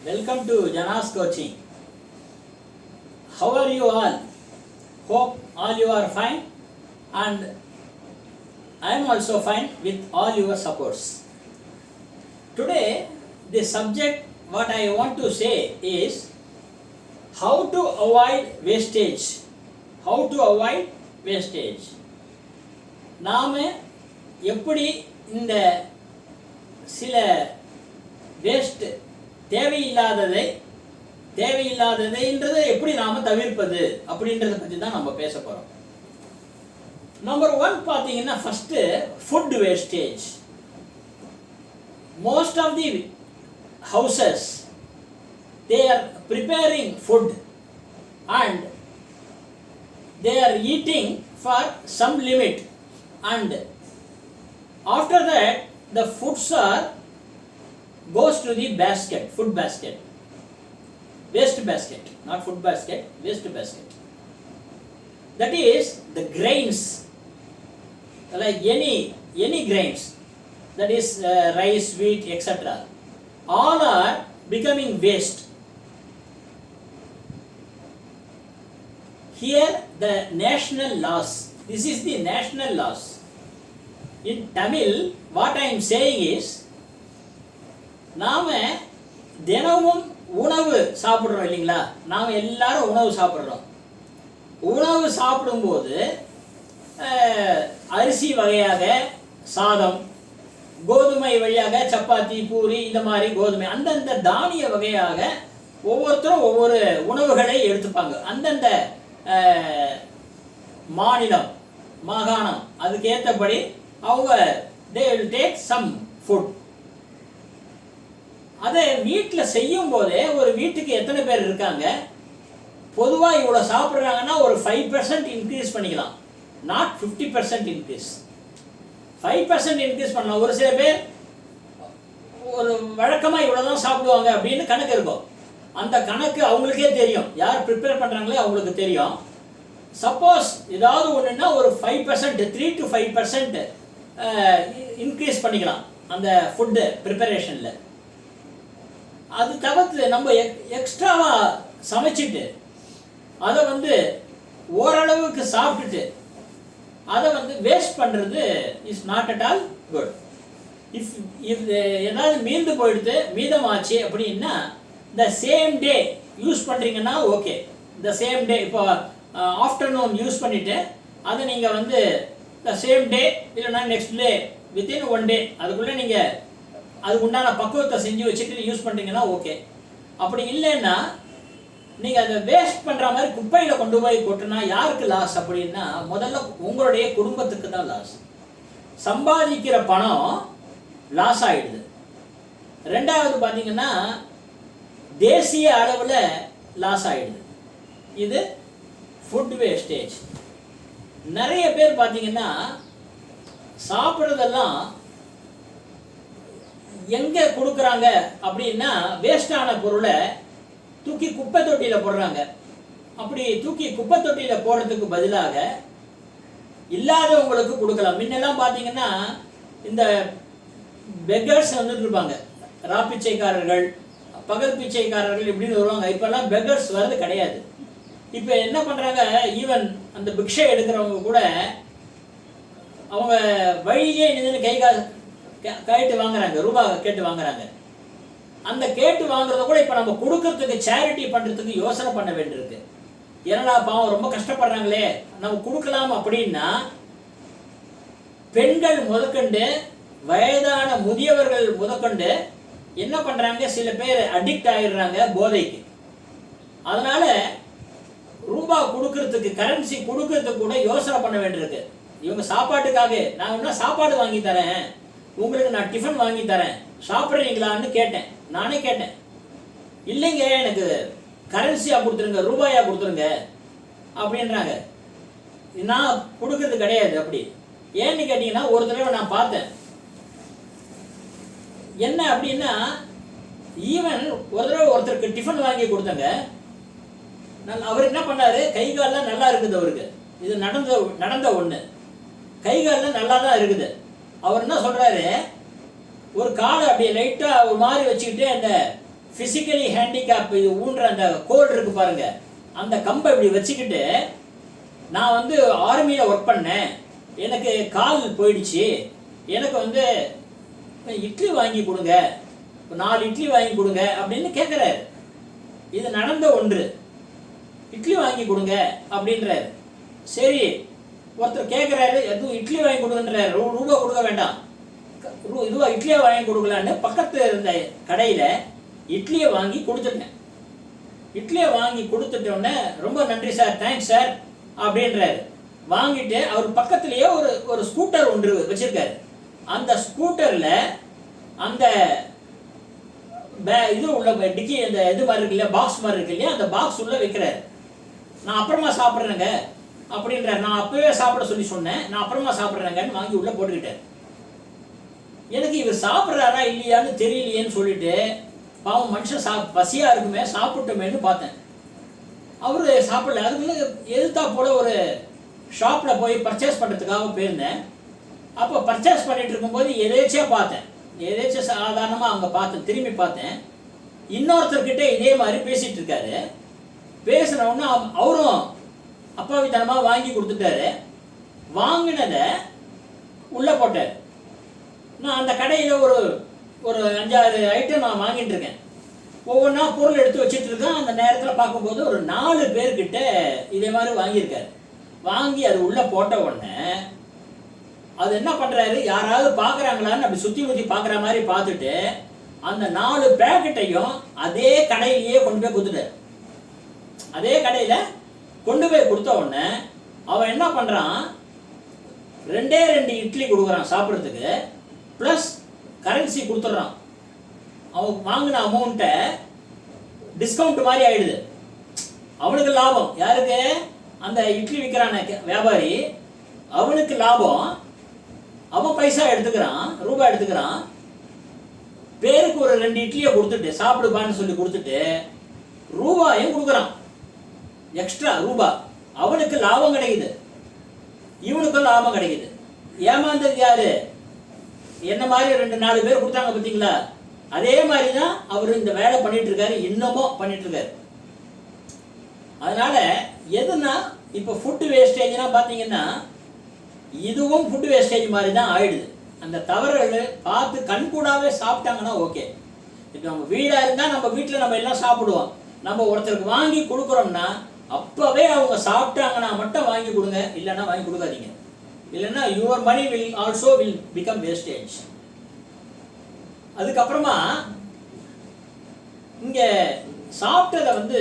Welcome to Jana's coaching. How are you all? Hope all you are fine, and I am also fine with all your supports. Today the subject what I want to say is how to avoid wastage. How to avoid wastage. நாம எப்படி இந்த சில waste தேவையில்லாததைன்றதை எப்படி நாம தவிர்ப்பது அப்படின்றத பற்றி தான் நம்ம பேச போறோம். நம்பர் 1 பார்த்தீங்கன்னா first food wastage. Most of the houses they are preparing food and they are eating for some limit, and after that the foods are goes to the basket, food basket, waste basket, not food basket, waste basket. That is the grains, like any grains, that is rice, wheat, etc. all are becoming waste. Here the national laws, this is the national laws. In Tamil what I am saying is, நாம தினமும் உணவு சாப்பிட்றோம் இல்லைங்களா? நாம் எல்லாரும் உணவு சாப்பிட்றோம். உணவு சாப்பிடும்போது அரிசி வகையாக சாதம், கோதுமை வழியாக சப்பாத்தி, பூரி, இந்த மாதிரி கோதுமை அந்தந்த தானிய வகையாக ஒவ்வொருத்தரும் ஒவ்வொரு உணவுகளை எடுத்துப்பாங்க. அந்தந்த மாநிலம், மாகாணம் அதுக்கு ஏற்றபடி அவங்க they will take some food. அதை வீட்டில் செய்யும் போதே ஒரு வீட்டுக்கு எத்தனை பேர் இருக்காங்க, பொதுவாக இவ்வளோ சாப்பிட்றாங்கன்னா ஒரு 5% இன்க்ரீஸ் பண்ணிக்கலாம், நாட் 50% இன்க்ரீஸ். 5% இன்க்ரீஸ் பண்ணலாம். ஒரு சில பேர் ஒரு வழக்கமாக இவ்வளோ தான் சாப்பிடுவாங்க அப்படின்னு கணக்கு இருக்கும். அந்த கணக்கு அவங்களுக்கே தெரியும், யார் ப்ரிப்பேர் பண்ணுறாங்களே அவங்களுக்கு தெரியும். சப்போஸ் ஏதாவது ஒன்றுன்னா ஒரு 5%, 3 to 5% இன்க்ரீஸ் பண்ணிக்கலாம் அந்த ஃபுட்டு ப்ரிப்பரேஷனில். அது தவிர்த்து நம்ம எக்ஸ்ட்ராவாக சமைச்சிட்டு அதை ஓரளவுக்கு சாப்பிட்டுட்டு அதை வேஸ்ட் பண்ணுறது is not at all good. If ஏதாவது மீந்து போயிடுது, மீதமாச்சு அப்படின்னா இந்த சேம் டே யூஸ் பண்ணுறீங்கன்னா ஓகே. இந்த சேம் டே இப்போ ஆஃப்டர்நூன் யூஸ் பண்ணிவிட்டு அதை நீங்கள் இந்த சேம் டே இல்லைன்னா நெக்ஸ்ட் டே வித்தின் 1 டே அதுக்குள்ளே நீங்கள் அதுக்கு உண்டான பக்குவத்தை செஞ்சு வச்சுட்டு யூஸ் பண்ணுறீங்கன்னா ஓகே. அப்படி இல்லைன்னா நீங்கள் அதை வேஸ்ட் பண்ணுற மாதிரி குப்பையில் கொண்டு போய் கொட்டுனா யாருக்கு லாஸ் அப்படின்னா, முதல்ல உங்களுடைய குடும்பத்துக்கு தான் லாஸ். சம்பாதிக்கிற பணம் லாஸ் ஆகிடுது. ரெண்டாவது பார்த்தீங்கன்னா தேசிய அளவில் லாஸ் ஆகிடுது. இது ஃபுட் வேஸ்டேஜ். நிறைய பேர் பார்த்தீங்கன்னா சாப்பிட்றதெல்லாம் எங்கே கொடுக்குறாங்க அப்படின்னா வேஸ்டான பொருளை தூக்கி குப்பை தொட்டியில் போடுறாங்க. அப்படி தூக்கி குப்பை தொட்டியில் போடுறதுக்கு பதிலாக இல்லாதவங்களுக்கு கொடுக்கலாம். முன்னெல்லாம் பார்த்தீங்கன்னா இந்த பெக்கர்ஸ் இருப்பாங்க, ராப்பிச்சைக்காரர்கள், பகல் பிச்சைக்காரர்கள் இப்படின்னு வருவாங்க. இப்போல்லாம் பெக்கர்ஸ் வர்றது கிடையாது. இப்போ என்ன பண்ணுறாங்க, ஈவன் அந்த பிக்ஷை எடுக்கிறவங்க கூட அவங்க வழியிலே நின்று கேட்டு வாங்குறாங்க, ரூபாய் கேட்டு வாங்குறாங்க. அந்த கேட்டு வாங்குறத கூட இப்போ நம்ம கொடுக்கறதுக்கு, சேரிட்டி பண்ணுறதுக்கு யோசனை பண்ண வேண்டியிருக்கு. ஏன்னா பாவம் ரொம்ப கஷ்டப்படுறாங்களே நம்ம கொடுக்கலாம் அப்படின்னா பெண்கள் முதற்கொண்டு வயதான முதியவர்கள் முதற்கொண்டு என்ன பண்ணுறாங்க, சில பேர் அடிக்ட் ஆகிடுறாங்க போதைக்கு. அதனால ரூபாய் கொடுக்கறதுக்கு, கரன்சி கொடுக்கறதுக்கு கூட யோசனை பண்ண வேண்டியிருக்கு. இவங்க சாப்பாட்டுக்காக நான் என்ன சாப்பாடு வாங்கி தரேன், உங்களுக்கு நான் டிஃபன் வாங்கி தரேன், சாப்பிட்றீங்களான்னு கேட்டேன். நானே கேட்டேன், இல்லைங்க எனக்கு கரன்சியாக கொடுத்துருங்க, ரூபாயாக கொடுத்துருங்க அப்படின்றாங்க. நான் கொடுக்கறது கிடையாது. அப்படி ஏன்னு கேட்டிங்கன்னா ஒரு தடவை நான் பார்த்தேன். என்ன அப்படின்னா, ஈவன் ஒரு தடவை ஒருத்தருக்கு டிஃபன் வாங்கி கொடுத்தங்க. அவர் என்ன பண்ணார், கை காலெலாம் நல்லா இருக்குது அவருக்கு. இது நடந்த ஒன்று. கை காலெலாம் நல்லா தான் இருக்குது. அவர் என்ன சொல்கிறாரு, ஒரு காலை அப்படியே லைட்டாக ஒரு மாதிரி வச்சுக்கிட்டு அந்த ஃபிசிக்கலி ஹேண்டிகேப் இது ஊன்ற அந்த கோல் இருக்கு பாருங்க, அந்த கம்பை இப்படி வச்சுக்கிட்டு நான் வந்து ஆர்மியில் ஒர்க் பண்ணேன், எனக்கு கால் போயிடுச்சு, எனக்கு வந்து இட்லி வாங்கி கொடுங்க, 4 இட்லி வாங்கி கொடுங்க அப்படின்னு கேட்குறாரு. இது நடந்த ஒன்று. இட்லி வாங்கி கொடுங்க அப்படின்றாரு. சரி, ஒருத்தர் கேட்குறாரு, எதுவும் இட்லி வாங்கி கொடுங்கன்றாரு. ரூபா கொடுக்க வேண்டாம், இதுவாக இட்லியை வாங்கி கொடுக்கலான்னு பக்கத்து இருந்த கடையில் இட்லியை வாங்கி கொடுத்துட்டேன். இட்லியை வாங்கி கொடுத்துட்டோன்னே ரொம்ப நன்றி சார், தேங்க்ஸ் சார் அப்படின்றாரு. வாங்கிட்டு அவர் பக்கத்துலேயே ஒரு ஸ்கூட்டர் ஒன்று வச்சுருக்காரு. அந்த ஸ்கூட்டரில் அந்த இது உள்ள டிக்கி அந்த இது மாதிரி இருக்கு இல்லையா, பாக்ஸ் மாதிரி இருக்கு இல்லையா, அந்த பாக்ஸ் உள்ள வைக்கிறாரு. நான் அப்புறமா சாப்பிட்றேங்க அப்படின்றார். நான் அப்பவே சாப்பிட சொல்லி சொன்னேன், நான் அப்புறமா சாப்பிட்றேங்கன்னு வாங்கி உள்ள போட்டுக்கிட்டார். எனக்கு இவர் சாப்பிட்றாரா இல்லையான்னு தெரியலையேன்னு சொல்லிட்டு, பாவம் மனுஷன் பசியாக இருக்குமே சாப்பிட்டோமேன்னு பார்த்தேன். அவரு சாப்பிடல. அதுக்குள்ள எதிர்த்தா போல ஒரு ஷாப்பில் போய் பர்ச்சேஸ் பண்ணுறதுக்காக போயிருந்தேன். அப்போ பர்ச்சேஸ் பண்ணிட்டு இருக்கும்போது எதேச்சியாக பார்த்தேன், எதேச்சும் சாதாரணமாக அங்கே பார்த்தேன், திரும்பி பார்த்தேன். இன்னொருத்தர்கிட்ட இதே மாதிரி பேசிகிட்டு இருக்காரு. பேசினவுடனே அவரும் அப்பாவித்தனமாக வாங்கி கொடுத்துட்டாரு. வாங்கினதை உள்ளே போட்டார். நான் அந்த கடையில் ஒரு 5-6 ஐட்டம் நான் வாங்கிட்டு இருக்கேன். ஒவ்வொன்றா பொருள் எடுத்து வச்சுட்டு இருக்கேன். அந்த நேரத்தில் பார்க்கும்போது ஒரு 4 பேர்கிட்ட இதே மாதிரி வாங்கியிருக்காரு. வாங்கி அது உள்ளே போட்ட உடனே அது என்ன பண்ணுறாரு, யாராவது பார்க்குறாங்களான்னு அப்படி சுற்றி முற்றி பார்க்குற மாதிரி பார்த்துட்டு அந்த 4 பேக்கெட்டையும் அதே கடையிலேயே கொண்டு போய் கொடுத்துட்டார். அதே கடையில் கொண்டு போய் கொடுத்த உடனே அவன் என்ன பண்ணுறான், 2 இட்லி கொடுக்குறான் சாப்பிட்றதுக்கு, ப்ளஸ் கரன்சி கொடுத்துட்றான். அவன் வாங்கின அமௌண்ட்டை டிஸ்கவுண்ட் மாதிரி ஆயிடுது. அவனுக்கு லாபம். யாருக்கு? அந்த இட்லி விற்கிறான வியாபாரி, அவனுக்கு லாபம். அவன் பைசா எடுத்துக்கிறான், ரூபாய் எடுத்துக்கிறான். பேருக்கு ஒரு 2 இட்லியை கொடுத்துட்டு சாப்பிடுப்பான்னு சொல்லி கொடுத்துட்டு ரூபாயும் கொடுக்குறான், எக்ஸ்ட்ரா ரூபா. அவனுக்கு லாபம் கிடைக்குது, இவனுக்கும் லாபம் கிடைக்குது. ஏமாந்தது யாரு? என்ன மாதிரி 2-4 பேர் கொடுத்தாங்க பார்த்தீங்களா? அதே மாதிரி தான் அவர் இந்த வேலை பண்ணிட்டு இருக்காரு, இன்னமும் பண்ணிட்டு இருக்காரு. அதனால எதுனா இப்போ ஃபுட் வேஸ்டேஜ்னா பார்த்தீங்கன்னா இதுவும் ஃபுட் வேஸ்டேஜ் மாதிரி தான் ஆயிடுது. அந்த தவறுகள் பார்த்து கண்கூடாவே சாப்பிட்டாங்கன்னா ஓகே. இப்போ நம்ம வீடாக இருந்தால் நம்ம வீட்டில் நம்ம எல்லாம் சாப்பிடுவோம். நம்ம ஒருத்தருக்கு வாங்கி கொடுக்குறோம்னா அப்போவே அவங்க சாப்பிட்டாங்கன்னா மட்டும் வாங்கி கொடுங்க, இல்லைன்னா வாங்கி கொடுக்காதீங்க. இல்லைன்னா your money will become wastage. அதுக்கப்புறமா இங்கே சாப்பிட்டதை வந்து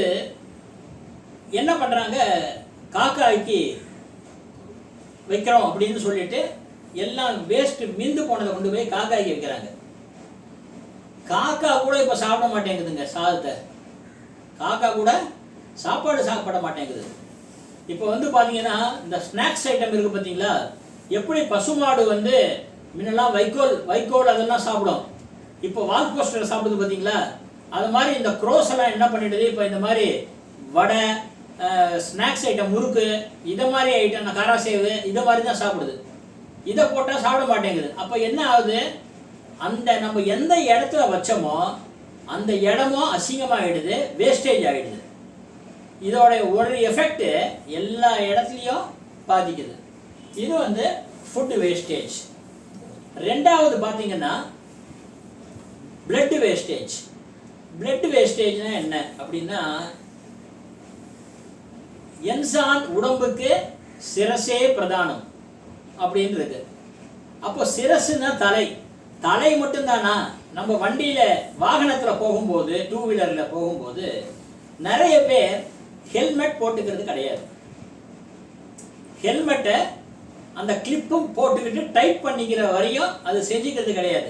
என்ன பண்ணுறாங்க, காக்காய்க்கு வைக்கிறோம் அப்படின்னு சொல்லிட்டு எல்லாம் வேஸ்ட் மிந்து போனதை கொண்டு போய் காக்காய்க்கு வைக்கிறாங்க. காக்கா கூட இப்போ சாப்பிட மாட்டேங்குதுங்க சாதத்தை. காக்கா கூட சாப்பாடு சாப்பிட மாட்டேங்குது. இப்போ வந்து பார்த்தீங்கன்னா இந்த ஸ்நாக்ஸ் ஐட்டம் இருக்குது பார்த்தீங்களா, எப்படி பசுமாடு வந்து முன்னெல்லாம் வைக்கோல் அதெல்லாம் சாப்பிடும், இப்போ வால் போஸ்டர் சாப்பிடுது பார்த்தீங்களா, அது மாதிரி இந்த க்ரோஸ் எல்லாம் என்ன பண்ணிடுது, இப்போ இந்த மாதிரி வடை, ஸ்நாக்ஸ் ஐட்டம், முறுக்கு, இதை மாதிரி ஐட்டம், காராசேவு, இதை மாதிரி தான் சாப்பிடுது. இதை போட்டால் சாப்பிட மாட்டேங்குது. அப்போ என்ன ஆகுது, அந்த நம்ம எந்த இடத்துல வச்சோமோ அந்த இடமும் அசிங்கமாகிடுது, வேஸ்டேஜ் ஆகிடுது. இதோட ஒரு எஃபெக்ட் எல்லா இடத்துலையும் பாதிக்குது. இது வந்து ஃபுட் வேஸ்டேஜ். ரெண்டாவது பார்த்தீங்கன்னா பிளட் வேஸ்டேஜ். பிளட் வேஸ்டேஜ்னா என்ன அப்படின்னா, என்சான் உடம்புக்கு சிரசே பிரதானம் அப்படின்னு இருக்கு. அப்போ சிரசுன்னா தலை மட்டும்தானா? நம்ம வண்டியில் வாகனத்தில் போகும்போது, 2 வீலரில் போகும்போது நிறைய பேர் ஹெல்மெட் போட்டுக்கிறது கிடையாது. ஹெல்மெட்டை அந்த கிளிப்பும் போட்டுக்கிட்டு டைட் பண்ணிக்கிற வரையும் அது செஞ்சுக்கிறது கிடையாது.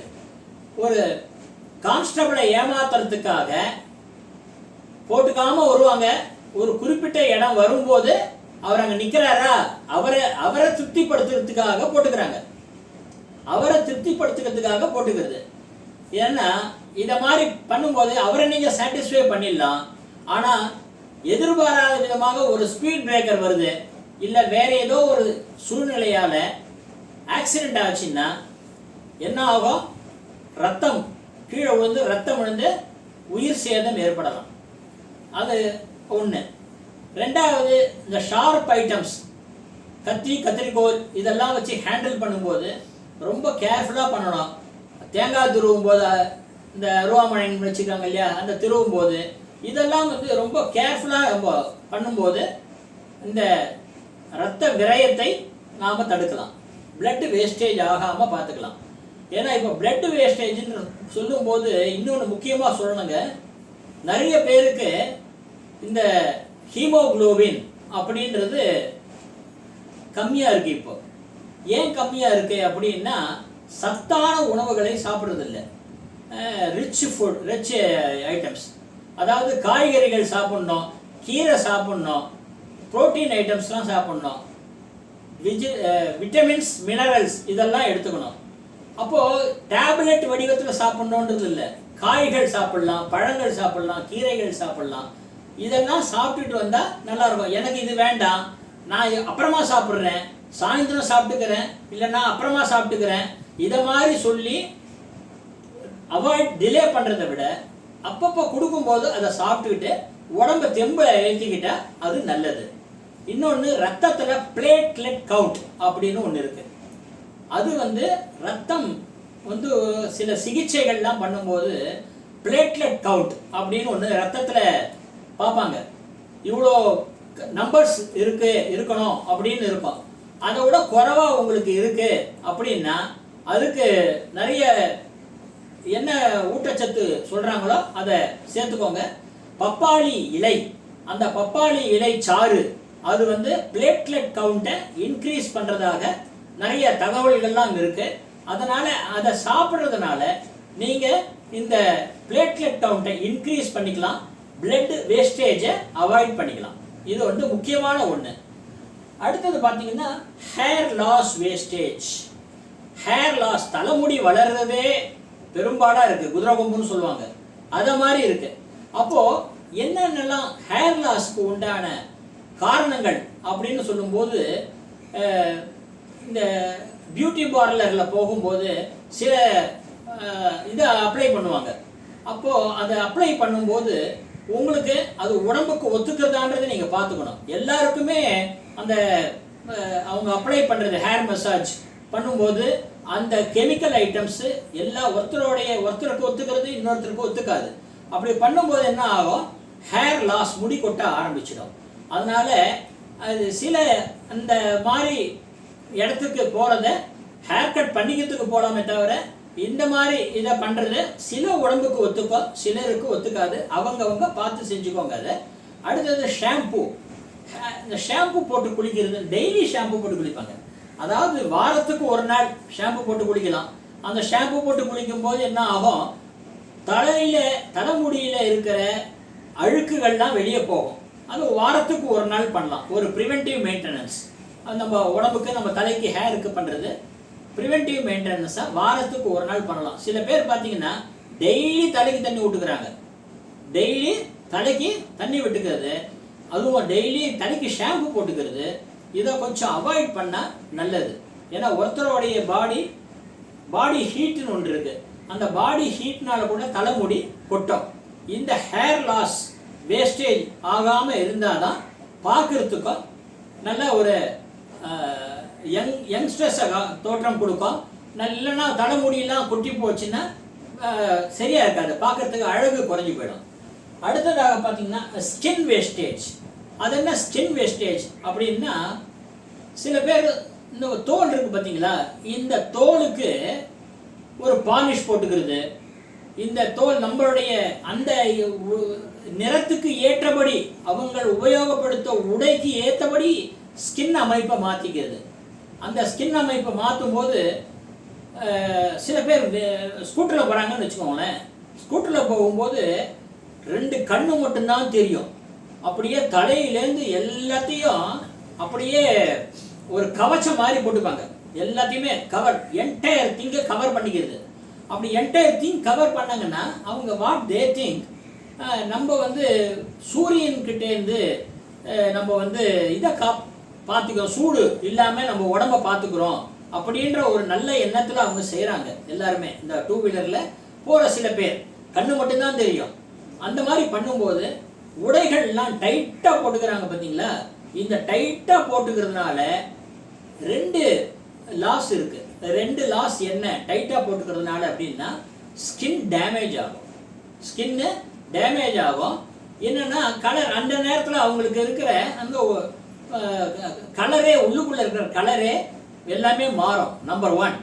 ஒரு கான்ஸ்டபிளை ஏமாத்துறதுக்காக போட்டுக்காம வருவாங்க. ஒரு குறிப்பிட்ட இடம் வரும்போது அவர் அங்கே நிற்கிறாரா, அவரை திருப்திப்படுத்துறதுக்காக போட்டுக்கிறாங்க. அவரை திருப்திப்படுத்துறதுக்காக போட்டுக்கிறது. ஏன்னா இதை மாதிரி பண்ணும்போது அவரை நீங்கள் சாட்டிஸ்ஃபை பண்ணிடலாம். ஆனால் எதிர்பாராத விதமாக ஒரு ஸ்பீட் பிரேக்கர் வருது, இல்லை வேற ஏதோ ஒரு சூழ்நிலையால் ஆக்சிடென்ட் ஆச்சுன்னா என்ன ஆகும், ரத்தம் கீழே விழுந்து ரத்தம் விழுந்து உயிர் சேதம் ஏற்படலாம். அது ஒன்று. ரெண்டாவது, இந்த ஷார்ப் ஐட்டம்ஸ், கத்தி கத்திரிக்கோல் இதெல்லாம் வச்சு ஹேண்டில் பண்ணும்போது ரொம்ப கேர்ஃபுல்லாக பண்ணணும். தேங்காய் துருவும் போது, இந்த அருவாமனைன்னு வச்சுருக்காங்க இல்லையா, அந்த திருவும் போது இதெல்லாம் வந்து ரொம்ப கேர்ஃபுல்லாக நம்ம பண்ணும்போது இந்த இரத்த விரயத்தை நாம் தடுக்கலாம். பிளட் வேஸ்டேஜ் ஆகாமல் பார்த்துக்கலாம். ஏன்னா இப்போ பிளட் வேஸ்டேஜ்னு சொல்லும்போது இன்னொன்று முக்கியமாக சொல்லணுங்க. நிறைய பேருக்கு இந்த ஹீமோகுளோபின் அப்படின்றது கம்மியாக இருக்குது. இப்போ ஏன் கம்மியாக இருக்குது அப்படின்னா, சத்தான உணவுகளை சாப்பிட்றதில்ல. ரிச் ஃபுட், ரிச் ஐட்டம்ஸ், அதாவது காய்கறிகள் சாப்பிட்ணும், கீரை சாப்பிட்ணும், புரோட்டீன் ஐட்டம்ஸ்லாம் சாப்பிட்ணும், விட்டமின்ஸ் மினரல்ஸ் இதெல்லாம் எடுத்துக்கணும். அப்போது டேப்லெட் வடிவத்தில் சாப்பிட்ணுன்றது இல்லை. காய்கள் சாப்பிட்லாம், பழங்கள் சாப்பிட்லாம், கீரைகள் சாப்பிட்லாம். இதெல்லாம் சாப்பிட்டுட்டு வந்தால் நல்லாயிருக்கும். எனக்கு இது வேண்டாம், நான் அப்புறமா சாப்பிட்றேன், சாயந்தரம் சாப்பிட்டுக்கிறேன், இல்லைன்னா அப்புறமா சாப்பிட்டுக்கிறேன், இதை மாதிரி சொல்லி அவாய்ட் டிலே பண்ணுறதை விட அப்பப்போ கொடுக்கும்போது அதை சாப்பிட்டுக்கிட்டு உடம்பை தெம்பை ஏற்றிக்கிட்டா அது நல்லது. இன்னொன்று, ரத்தத்தில் பிளேட்லெட் கவுண்ட் அப்படின்னு ஒன்று இருக்குது. அது வந்து ரத்தம் வந்து சில சிகிச்சைகள்லாம் பண்ணும்போது பிளேட்லெட் கவுண்ட் அப்படின்னு ஒன்று ரத்தத்தில் பார்ப்பாங்க. இவ்வளோ நம்பர்ஸ் இருக்கணும் அப்படின்னு இருக்கும். அதை விட குறைவாக உங்களுக்கு இருக்குது அப்படின்னா அதுக்கு நிறைய என்ன ஊட்டச்சத்து சொல்கிறாங்களோ அதை சேர்த்துக்கோங்க. பப்பாளி இலை, அந்த பப்பாளி இலை சாறு அது வந்து பிளேட்லெட் கவுண்ட்டை இன்க்ரீஸ் பண்ணுறதாக நிறைய தகவல்கள்லாம் இருக்குது. அதனால் அதை சாப்பிட்றதுனால நீங்கள் இந்த பிளேட்லெட் கவுண்ட்டை இன்க்ரீஸ் பண்ணிக்கலாம், பிளட் வேஸ்டேஜை அவாய்ட் பண்ணிக்கலாம். இது வந்து முக்கியமான ஒன்று. அடுத்தது பார்த்தீங்கன்னா hair loss wastage. Hair loss, தலைமுடி வளர்றதே பெரும்பாடாக இருக்குது, குதிரை கொம்புன்னு சொல்லுவாங்க, அதை மாதிரி இருக்குது. அப்போது என்னென்னலாம் ஹேர் லாஸ்க்கு உண்டான காரணங்கள் அப்படின்னு சொல்லும்போது, இந்த பியூட்டி பார்லரில் போகும்போது சில இதை அப்ளை பண்ணுவாங்க. அப்போது அதை அப்ளை பண்ணும்போது உங்களுக்கு அது உடம்புக்கு ஒத்துக்கிறதான்றதை நீங்கள் பார்த்துக்கணும். எல்லாருக்குமே அந்த அவங்க அப்ளை பண்ணுறது ஹேர் மசாஜ் பண்ணும்போது அந்த கெமிக்கல் ஐட்டம்ஸு எல்லாம் ஒருத்தருக்கு ஒத்துக்கிறது, இன்னொருத்தருக்கு ஒத்துக்காது. அப்படி பண்ணும்போது என்ன ஆகும், ஹேர் லாஸ், முடி கொட்ட ஆரம்பிச்சிடும். அதனால் அது சில அந்த மாதிரி இடத்துக்கு போகிறத ஹேர் கட் பண்ணிக்கிறதுக்கு போகலாமே தவிர இந்த மாதிரி இதை பண்ணுறது சில உடம்புக்கு ஒத்துக்கும், சிலருக்கு ஒத்துக்காது. அவங்கவுங்க பார்த்து செஞ்சுக்கோங்க அதை. அடுத்தது ஷாம்பு. இந்த ஷாம்பு போட்டு குளிக்கிறது, டெய்லி ஷாம்பு போட்டு குளிப்பாங்க. அதாவது வாரத்துக்கு ஒரு நாள் ஷாம்பு போட்டு குளிக்கலாம். அந்த ஷாம்பு போட்டு குளிக்கும் போது என்ன ஆகும், தலைமுடியில் இருக்கிற அழுக்குகள்லாம் வெளியே போகும். அது வாரத்துக்கு ஒரு நாள் பண்ணலாம். ஒரு ப்ரிவென்டிவ் மெயின்டெனன்ஸ், அது நம்ம உடம்புக்கு, நம்ம தலைக்கு, ஹேருக்கு பண்ணுறது ப்ரிவென்டிவ் மெயின்டெனன்ஸாக வாரத்துக்கு ஒரு நாள் பண்ணலாம். சில பேர் பார்த்தீங்கன்னா டெய்லி தலைக்கு தண்ணி விட்டுக்கிறாங்க, டெய்லி தலைக்கு தண்ணி விட்டுக்கிறது, அதுவும் டெய்லி தலைக்கு ஷாம்பு போட்டுக்கிறது. இதை கொஞ்சம் அவாய்ட் பண்ணால் நல்லது. ஏன்னா ஒருத்தருடைய பாடி ஹீட்டுன்னு ஒன்று இருக்குது. அந்த பாடி ஹீட்னால கூட தலைமுடி கொட்டும். இந்த ஹேர் லாஸ் வேஸ்டேஜ் ஆகாமல் இருந்தால் தான் பார்க்குறதுக்கும் நல்ல ஒரு யங்ஸ்டர்ஸை தோற்றம் கொடுக்கும். இல்லைன்னா தலைமுடியெல்லாம் கொட்டி போச்சுன்னா சரியாக இருக்காது, பார்க்குறதுக்கு அழகு குறைஞ்சி போயிடும். அடுத்ததாக பார்த்தீங்கன்னா ஸ்கின் வேஸ்டேஜ். அது என்ன ஸ்கின் வேஸ்டேஜ் அப்படின்னா, சில பேர் இந்த தோல் இருக்குது பார்த்தீங்களா, இந்த தோலுக்கு ஒரு பாலிஷ் போட்டுக்கிறது. இந்த தோல் நம்மளுடைய அந்த நிறத்துக்கு ஏற்றபடி, அவங்க உபயோகப்படுத்த உடைக்கு ஏற்றபடி ஸ்கின் அமைப்பை மாற்றிக்கிறது. அந்த ஸ்கின் அமைப்பை மாற்றும் போது சில பேர் ஸ்கூட்டரில் போகிறாங்கன்னு வச்சுக்கோங்களேன். ஸ்கூட்டரில் போகும்போது 2 கண்ணு மட்டும்தான் தெரியும். அப்படியே தலையிலேருந்து எல்லாத்தையும் அப்படியே ஒரு கவச்சம் மாதிரி போட்டுப்பாங்க. எல்லாத்தையுமே கவர், என்டையர் திங்கை கவர் பண்ணிக்கிறது. அப்படி என்டையர் திங் கவர் பண்ணாங்கன்னா அவங்க வாட் தே திங்க், நம்ம வந்து சூரியன்கிட்டேருந்து நம்ம வந்து இதை பார்த்துக்கிறோம், சூடு இல்லாமல் நம்ம உடம்பை பார்த்துக்கிறோம் அப்படின்ற ஒரு நல்ல எண்ணத்தில் அவங்க செய்கிறாங்க. எல்லாருமே இந்த 2 வீலரில் போகிற சில பேர் கண்ணு மட்டும்தான் தெரியும், அந்த மாதிரி பண்ணும்போது உடைகள்லாம் டைட்டாக போட்டுக்கிறாங்க பார்த்தீங்களா? இந்த டைட்டாக போட்டுக்கிறதுனால 2 லாஸ் இருக்குது. 2 லாஸ் என்ன டைட்டாக போட்டுக்கிறதுனால அப்படின்னா, ஸ்கின் டேமேஜ் ஆகும். ஸ்கின்னு டேமேஜ் ஆகும். என்னென்னா கலர் அந்த நேரத்தில் அவங்களுக்கு இருக்கிற அந்த கலரே, உள்ளுக்குள்ளே இருக்கிற கலரே எல்லாமே மாறும். நம்பர் 1.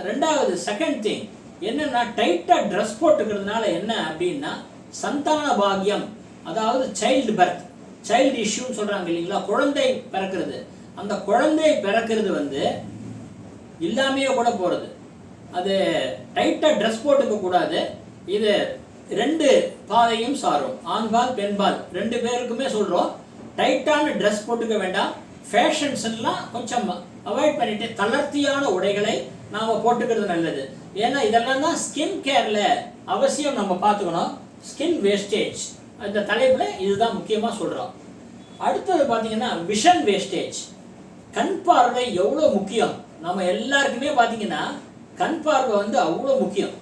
ரெண்டாவது செகண்ட் திங் என்னென்னா, டைட்டாக ட்ரெஸ் போட்டுக்கிறதுனால என்ன அப்படின்னா, சந்தான பாக்கியம், அதாவது சைல்டு பர்த், சைல்டு இஷ்யூன்னு சொல்கிறாங்க இல்லைங்களா, குழந்தை பிறக்கிறது. அந்த குழந்தை பிறக்கிறது வந்து இல்லாமையே கூட போகிறது. அது டைட்டாக ட்ரெஸ் போட்டுக்க கூடாது. இது 2 பாதையும் சாரும், ஆண்பால் பெண்பால் 2 பேருக்குமே சொல்கிறோம். டைட்டான ட்ரெஸ் போட்டுக்க வேண்டாம். ஃபேஷன்ஸ் எல்லாம் கொஞ்சம் அவாய்ட் பண்ணிட்டு தளர்த்தியான உடைகளை நாம் போட்டுக்கிறது நல்லது. ஏன்னா இதெல்லாம் தான் ஸ்கின் கேரில் அவசியம் நம்ம பார்த்துக்கணும். ஸ்கின் வேஸ்டேஜ் அந்த தலைப்பில் இதுதான் முக்கியமாக சொல்கிறோம். அடுத்தது பார்த்தீங்கன்னா விஷன் வேஸ்டேஜ். கண் பார்வை எவ்வளோ முக்கியம். நம்ம எல்லாருக்குமே பார்த்தீங்கன்னா கண் பார்வை வந்து அவ்வளோ முக்கியம்.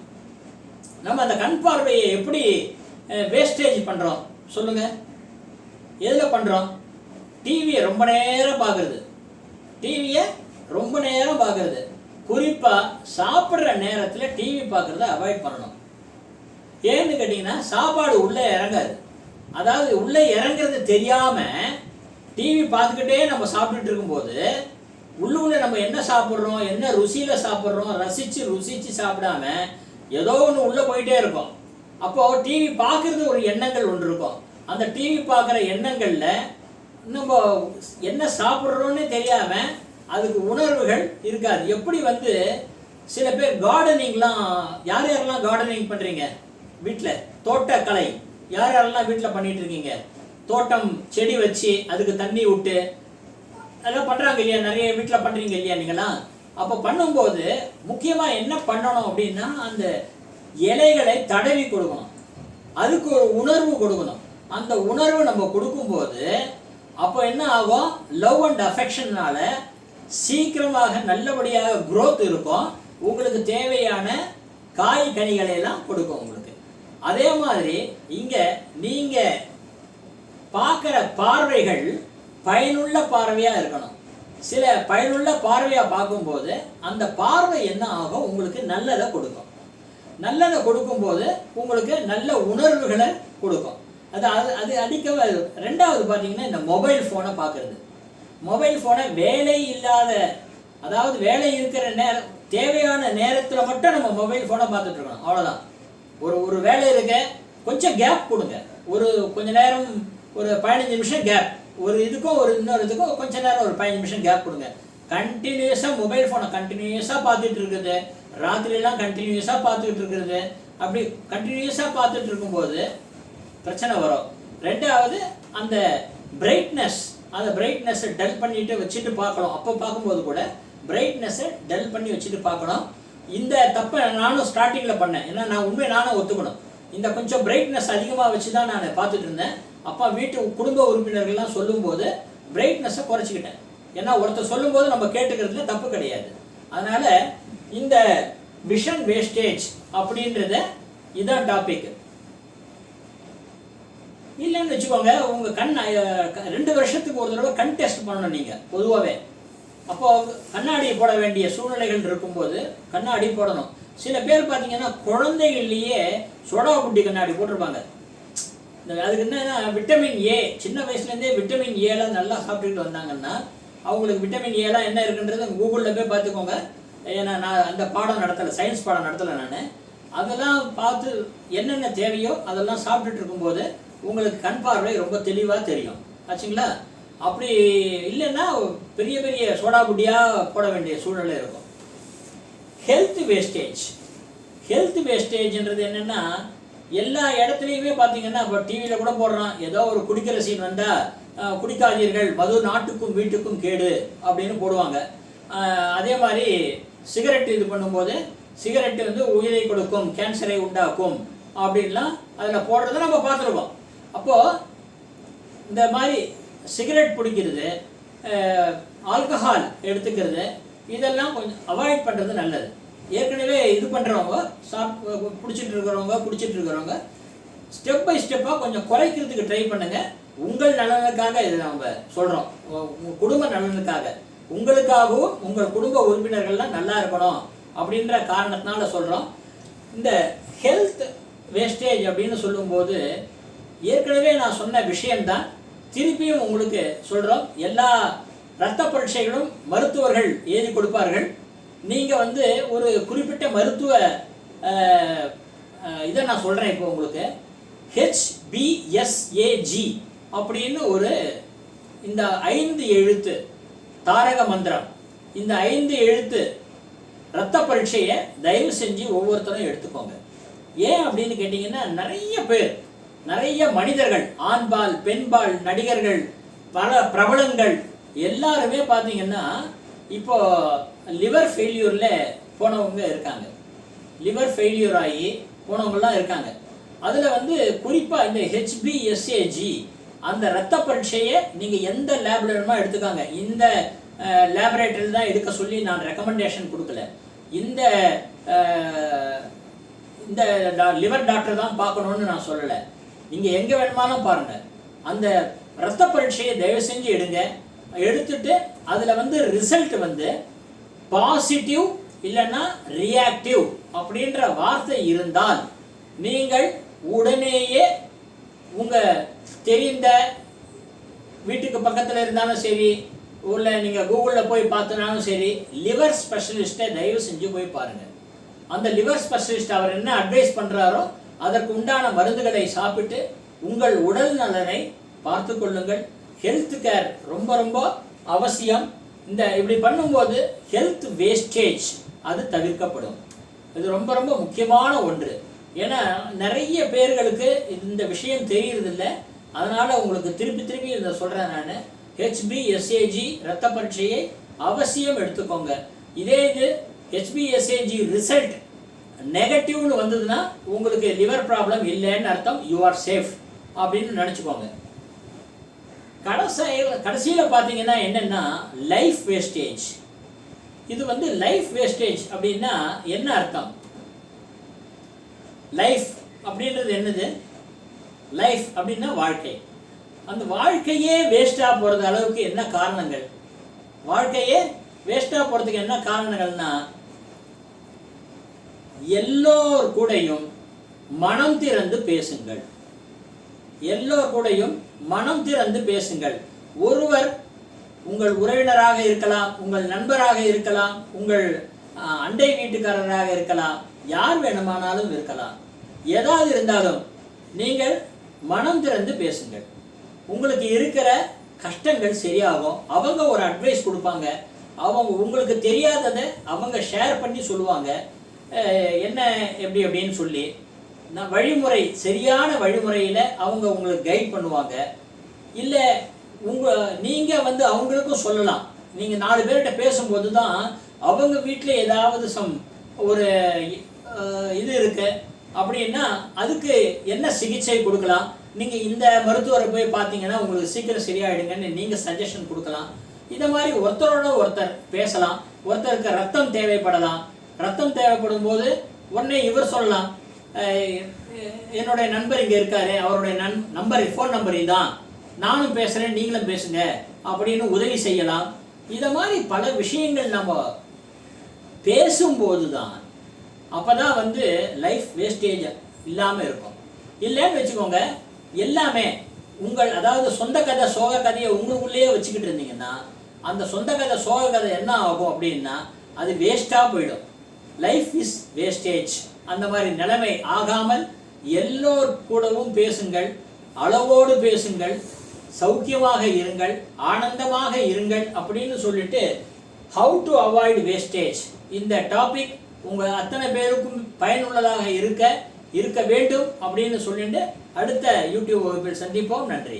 நம்ம அந்த கண் பார்வையை எப்படி வேஸ்டேஜ் பண்ணுறோம் சொல்லுங்கள்? எதில் பண்ணுறோம்? டிவியை ரொம்ப நேரம் பார்க்குறது. டிவியை ரொம்ப நேரம் பார்க்குறது. குறிப்பாக சாப்பிட்ற நேரத்தில் டிவி பார்க்குறத அவாய்ட் பண்ணணும். ஏன்னு கேட்டிங்கன்னா, சாப்பாடு உள்ளே இறங்காது. அதாவது உள்ளே இறங்குறது தெரியாமல் டிவி பார்த்துக்கிட்டே நம்ம சாப்பிட்டுட்டு இருக்கும்போது உள்ளுக்குள்ளே நம்ம என்ன சாப்பிட்றோம், என்ன ருசியில் சாப்பிட்றோம், ருசித்து சாப்பிடாம ஏதோ ஒன்று உள்ளே போயிட்டே இருக்கும். அப்போது டிவி பார்க்குறது ஒரு எண்ணங்கள் ஒன்று இருக்கும். அந்த டிவி பார்க்குற எண்ணங்களில் நம்ம என்ன சாப்பிட்றோன்னே தெரியாமல் அதுக்கு உணர்வுகள் இருக்காது. எப்படி வந்து சில பேர் கார்டனிங்லாம், யாரெல்லாம் கார்டனிங் பண்ணுறீங்க வீட்டில், தோட்டக்கலை யாரெல்லாம் வீட்டில் பண்ணிகிட்டு இருக்கீங்க, தோட்டம் செடி வச்சு அதுக்கு தண்ணி விட்டு அதெல்லாம் பண்ணுறாங்க இல்லையா, நிறைய வீட்டில் பண்ணுறீங்க இல்லையா நீங்களாம்? அப்போ பண்ணும்போது முக்கியமாக என்ன பண்ணணும் அப்படின்னா, அந்த இலைகளை தடவி கொடுக்கணும். அதுக்கு ஒரு உணர்வு கொடுக்கணும். அந்த உணர்வு நம்ம கொடுக்கும்போது அப்போ என்ன ஆகும், லவ் அண்ட் அஃபெக்ஷன்னால சீக்கிரமாக நல்லபடியாக growth இருக்கும். உங்களுக்கு தேவையான காய் கனிகளை எல்லாம் கொடுக்கும் உங்களுக்கு. அதே மாதிரி இங்கே நீங்கள் பார்க்குற பார்வைகள் பயனுள்ள பார்வையாக இருக்கணும். சில பயனுள்ள பார்வையாக பார்க்கும்போது அந்த பார்வை என்ன ஆகும், உங்களுக்கு நல்லதை கொடுக்கும். நல்லதை கொடுக்கும்போது உங்களுக்கு நல்ல உணர்வுகளை கொடுக்கும். அது அது அது அடிக்கவே. ரெண்டாவது பார்த்தீங்கன்னா, இந்த மொபைல் ஃபோனை பார்க்குறது. மொபைல் ஃபோனை வேலை இல்லாத, அதாவது வேலை இருக்கிற நேரம், தேவையான நேரத்தில் மட்டும் நம்ம மொபைல் ஃபோனை பார்த்துட்டு இருக்கணும். அவ்வளோதான். ஒரு வேலை இருக்க கொஞ்சம் கேப் கொடுங்க. கொஞ்ச நேரம், ஒரு 15 நிமிஷம் கேப். ஒரு இதுக்கும் இன்னொரு இதுக்கும் கொஞ்ச நேரம் ஒரு 15 நிமிஷம் கேப் கொடுங்க. கண்டினியூஸாக மொபைல் ஃபோனை கண்டினியூஸாக பார்த்துட்டு இருக்குது, ராத்திரிலாம் கண்டினியூஸாக பார்த்துக்கிட்டு இருக்கிறது, அப்படி கண்டினியூஸாக பார்த்துட்டு இருக்கும்போது பிரச்சனை வரும். ரெண்டாவது அந்த பிரைட்னஸ், அந்த பிரைட்னஸை டல் பண்ணிட்டு வச்சுட்டு பார்க்கணும். அப்போ பார்க்கும்போது கூட பிரைட்னஸை டல் பண்ணி வச்சுட்டு பார்க்கணும். இந்த தப்பை நானும் ஸ்டார்டிங்கில் பண்ணேன். ஏன்னா நானும் ஒத்துக்கணும். இந்த கொஞ்சம் பிரைட்னஸ் அதிகமாக வச்சு தான் நான் பார்த்துட்டு இருந்தேன். அப்போ வீட்டு குடும்ப உறுப்பினர்கள்லாம் சொல்லும்போது பிரைட்னஸை குறைச்சிக்கிட்டேன். ஏன்னா ஒருத்தர் சொல்லும்போது நம்ம கேட்டுக்கிறதுல தப்பு கிடையாது. அதனால் இந்த விஷன் வேஸ்டேஜ் அப்படின்றத இதான் டாபிக். இல்லைன்னு வச்சுக்கோங்க, உங்கள் கண் 2 வருஷத்துக்கு ஒரு தடவை கண் டெஸ்ட் பண்ணணும் நீங்கள் பொதுவாகவே. அப்போது கண்ணாடி போட வேண்டிய சூழ்நிலைகள் இருக்கும்போது கண்ணாடி போடணும். சில பேர் பார்த்தீங்கன்னா குழந்தைகள்லேயே சோடா புட்டி கண்ணாடி போட்டிருப்பாங்க. அதுக்கு என்னன்னா, விட்டமின் ஏ, சின்ன வயசுலேருந்தே விட்டமின் ஏலாம் நல்லா சாப்பிட்டுக்கிட்டு வந்தாங்கன்னா அவங்களுக்கு விட்டமின் ஏலாம் என்ன இருக்குன்றது கூகுளில் போய் பார்த்துக்கோங்க. ஏன்னா நான் அந்த பாடம் நடத்தலை, சயின்ஸ் பாடம் நடத்தலை நான். அதெல்லாம் பார்த்து என்னென்ன தேவையோ அதெல்லாம் சாப்பிட்டுட்டு இருக்கும்போது உங்களுக்கு கண் பார்வை ரொம்ப தெளிவாக தெரியும். ஆச்சுங்களா? அப்படி இல்லைன்னா பெரிய பெரிய சோடா புட்டியாக போட வேண்டிய சூழ்நிலை இருக்கும். Health wastage. ஹெல்த் வேஸ்டேஜ்ன்றது என்னென்னா, எல்லா இடத்துலையுமே பார்த்தீங்கன்னா, இப்போ டிவியில் கூட போடுறான், ஏதோ ஒரு குடிக்கிற சீன் வந்தால் குடிக்காதீர்கள், மது நாட்டுக்கும் வீட்டுக்கும் கேடு அப்படின்னு போடுவாங்க. அதே மாதிரி சிகரெட் இது பண்ணும்போது சிகரெட்டு வந்து உயிரை கொடுக்கும், கேன்சரை உண்டாக்கும் அப்படின்லாம் அதில் போடுறத நம்ம பார்த்துருக்கோம். அப்போது இந்த மாதிரி சிகரெட் பிடிக்கிறது, ஆல்கஹால் எடுத்துக்கிறது, இதெல்லாம் கொஞ்சம் அவாய்ட் பண்ணுறது நல்லது. ஏற்கனவே இது பண்ணுறவங்க, குடிச்சிட்டு இருக்கிறவங்க ஸ்டெப் பை ஸ்டெப்பாக கொஞ்சம் குறைக்கிறதுக்கு ட்ரை பண்ணுங்கள். உங்கள் நலனுக்காக இது நம்ம சொல்கிறோம், குடும்ப நலனுக்காக, உங்களுக்காகவும் உங்கள் குடும்ப உறுப்பினர்கள்லாம் நல்லா இருக்கணும் அப்படின்ற காரணத்தினால சொல்கிறோம். இந்த ஹெல்த் வேஸ்டேஜ் அப்படின்னு சொல்லும்போது ஏற்கனவே நான் சொன்ன விஷயம்தான் திருப்பியும் உங்களுக்கு சொல்கிறோம். எல்லா இரத்த பரீட்சைகளும் மருத்துவர்கள் எழுதி கொடுப்பார்கள். நீங்கள் வந்து ஒரு குறிப்பிட்ட மருத்துவ இதை நான் சொல்கிறேன் இப்போ உங்களுக்கு. HBSAG அப்படின்னு ஒரு இந்த 5 எழுத்து தாரக மந்திரம், இந்த 5 எழுத்து இரத்த பரீட்சையை தயவு செஞ்சு ஒவ்வொருத்தரும் எடுத்துக்கோங்க. ஏன் அப்படின்னு கேட்டிங்கன்னா நிறைய பேர், நிறைய மனிதர்கள், ஆண்பால் பெண்பால், நடிகர்கள், பல பிரபலங்கள் எல்லாருமே பார்த்தீங்கன்னா இப்போ லிவர் ஃபெயில்யூரில் போனவங்க இருக்காங்க. லிவர் ஃபெயில்யூர் ஆகி போனவங்களாம் இருக்காங்க. அதில் வந்து குறிப்பாக இந்த HBSAG அந்த இரத்த பரீட்சையை நீங்கள் எந்த லேப்ல வேணுமோ எடுத்துக்காங்க. இந்த லேபரேட்டரியில் தான் எடுக்க சொல்லி நான் ரெக்கமெண்டேஷன் கொடுக்கல. இந்த இந்த லிவர் டாக்டர் தான் பார்க்கணுன்னு நான் சொல்லலை. நீங்கள் எங்கே வேணுமாலும் பாருங்கள். அந்த இரத்த பரீட்சையை தயவு செஞ்சு எடுங்க. எடுத்துட்டு அதில் வந்து ரிசல்ட் வந்து பாசிட்டிவ் இல்லைன்னா ரியாக்டிவ் அப்படின்ற வார்த்தை இருந்தால் நீங்கள் உடனேயே உங்கள் தெரிந்த வீட்டுக்கு பக்கத்தில் இருந்தாலும் சரி, இல்லை நீங்கள் கூகுளில் போய் பார்த்தினாலும் சரி, லிவர் ஸ்பெஷலிஸ்ட்டை தயவு செஞ்சு போய் பாருங்கள். அந்த லிவர் ஸ்பெஷலிஸ்ட் அவர் என்ன அட்வைஸ் பண்ணுறாரோ அதற்கு உண்டான மருந்துகளை சாப்பிட்டு உங்கள் உடல் நலனை பார்த்து கொள்ளுங்கள். ஹெல்த் கேர் ரொம்ப ரொம்ப அவசியம். இந்த இப்படி பண்ணும்போது ஹெல்த் வேஸ்டேஜ் அது தவிர்க்கப்படும். இது ரொம்ப ரொம்ப முக்கியமான ஒன்று. ஏன்னா நிறைய பேர்களுக்கு இந்த விஷயம் தெரியறதில்ல. அதனால் உங்களுக்கு திருப்பி திருப்பி இதை சொல்கிறேன் நான். HBSAG இரத்த பரீட்சையை அவசியம் எடுத்துக்கோங்க. இதே இது HBSAG ரிசல்ட் நெகட்டிவ்னு வந்ததுன்னா உங்களுக்கு லிவர் ப்ராப்ளம் இல்லைன்னு அர்த்தம். யூ ஆர் சேஃப் அப்படின்னு நினச்சிக்கோங்க. கடைசியில் பார்த்தீங்கன்னா என்னென்னா லைஃப் வேஸ்டேஜ். இது வந்து லைஃப் வேஸ்டேஜ் அப்படின்னா என்ன அர்த்தம்? லைஃப் அப்படின்றது என்னது? லைஃப் அப்படின்னா வாழ்க்கை. அந்த வாழ்க்கையே வேஸ்ட்டாக போகிறது அளவுக்கு என்ன காரணங்கள்? வாழ்க்கையே வேஸ்ட்டாக போகிறதுக்கு என்ன காரணங்கள்னா, எல்லோர் கூடயும் மனம் திறந்து பேசுங்கள். எல்லோர் கூடயும் மனம் திறந்து பேசுங்கள். ஒருவர் உங்கள் உறவினராக இருக்கலாம், உங்கள் நண்பராக இருக்கலாம், உங்கள் அண்டை வீட்டுக்காரராக இருக்கலாம், யார் வேணுமானாலும் இருக்கலாம். ஏதாவது இருந்தாலும் நீங்கள் மனம் திறந்து பேசுங்கள். உங்களுக்கு இருக்கிற கஷ்டங்கள் சரியாகும். அவங்க ஒரு அட்வைஸ் கொடுப்பாங்க. அவங்க உங்களுக்கு தெரியாததை அவங்க ஷேர் பண்ணி சொல்லுவாங்க. என்ன எப்படி அப்படின்னு சொல்லி நான் வழிமுறை, சரியான வழிமுறையில் அவங்க உங்களுக்கு கைட் பண்ணுவாங்க. இல்லை நீங்கள் வந்து அவங்களுக்கும் சொல்லலாம். நீங்கள் 4 பேர்கிட்ட பேசும்போது தான் அவங்க வீட்டில் ஏதாவது ஒரு இது இருக்கு அப்படின்னா அதுக்கு என்ன சிகிச்சை கொடுக்கலாம், நீங்கள் இந்த மருத்துவரை போய் பார்த்தீங்கன்னா உங்களுக்கு சீக்கிரம் சரியாயிடுங்கன்னு நீங்கள் சஜஷன் கொடுக்கலாம். இதை மாதிரி ஒருத்தரோட ஒருத்தர் பேசலாம். ஒருத்தருக்கு ரத்தம் தேவைப்படலாம். ரத்தம் தேவைப்படும் போது உடனே இவர் சொல்லலாம், என்னுடைய நண்பர் இங்கே இருக்காரு, அவருடைய நம்பர் ஃபோன் நம்பர் இதான், நானும் பேசுகிறேன் நீங்களும் பேசுங்க அப்படின்னு உதவி செய்யலாம். இதை மாதிரி பல விஷயங்கள் நம்ம பேசும்போது தான் அப்போ தான் வந்து லைஃப் வேஸ்டேஜ் இல்லாமல் இருக்கும். இல்லைன்னு வச்சுக்கோங்க, எல்லாமே உங்கள் அதாவது சொந்த கதை சோக கதையை உங்களுக்குள்ளேயே வச்சுக்கிட்டு இருந்தீங்கன்னா அந்த சொந்த கதை சோக கதை என்ன ஆகும் அப்படின்னா அது வேஸ்ட்டாக போயிடும். Life is wastage. அந்த மாதிரி நிலைமை ஆகாமல் எல்லோர் கூடவும் பேசுங்கள், அளவோடு பேசுங்கள், சௌக்கியமாக இருங்கள், ஆனந்தமாக இருங்கள் அப்படின்னு சொல்லிட்டு ஹவு டு அவாய்ட் வேஸ்டேஜ் இந்த டாபிக் உங்கள் அத்தனை பேருக்கும் பயனுள்ளதாக இருக்க வேண்டும் அப்படின்னு சொல்லிட்டு அடுத்த யூடியூப் வகுப்பில் சந்திப்போம். நன்றி.